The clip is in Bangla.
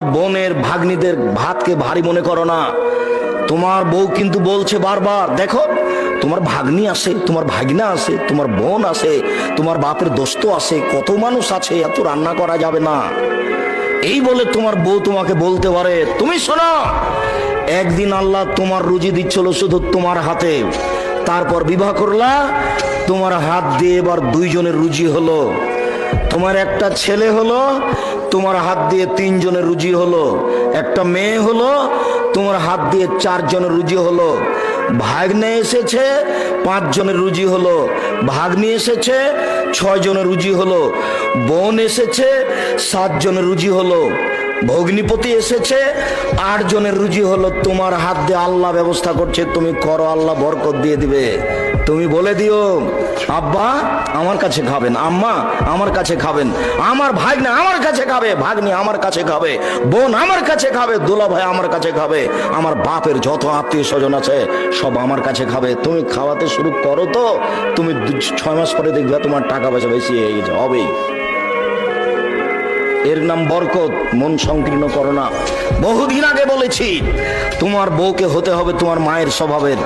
বোনের ভাগ্নিদের ভাতকে ভারী মনে করো না। তোমার বউ কিন্তু বলছে বারবার, দেখো তোমার ভাগ্নি আছে, তোমার ভাগনা আছে, তোমার বোন আছে, তোমার বাপের দোস্ত আছে, কত মানুষ আছে, এত রান্না করা যাবে না। এই বলে তোমার বউ তোমাকে বলতে পারে। তুমি শোনো, একদিন আল্লাহ তোমার রুজি দিচ্ছিল শুধু তোমার হাতে, তারপর বিবাহ করলা, তোমার হাত দিয়ে এবার দুইজনের রুজি হলো। তোমার একটা ছেলে হলো, তোমার হাত দিয়ে তিনজনের রুজি হলো। একটা মেয়ে হলো, তোমার হাত দিয়ে চারজনের রুজি হলো। ভাগ্নে এসেছে, 5 জনের রুজি হলো। ভাগ্নি এসেছে, 6 জনের রুজি হলো। বোন এসেছে, 7 জনের রুজি হলো। ভগ্নিপতি এসেছে, 8 জনের রুজি হলো। তোমার হাত দিয়ে আল্লাহ ব্যবস্থা করছে, তুমি করো, আল্লাহ বরকত দিয়ে দিবে। তুমি বলে দিও, আব্বা আমার কাছে খাবেন, আম্মা আমার কাছে খাবেন, আমার ভাগ্নে আমার কাছে খাবে, ভাগ্নি আমার কাছে খাবে, বোন আমার কাছে খাবে, দোলা ভাই আমার কাছে খাবে, আমার বাপের যত আত্মীয় স্বজন আছে সব আমার কাছে খাবে। তুমি খাওয়াতে শুরু করো তো, তুমি 6 মাস পরে দেখবে তোমার টাকা পয়সা বেশি হয়ে গেছে, হবেই। এর নাম বরকত। মন সংকীর্ণ করো না। বহুদিন আগে বলেছি, তোমার বউকে হতে হবে তোমার মায়ের স্বভাবের।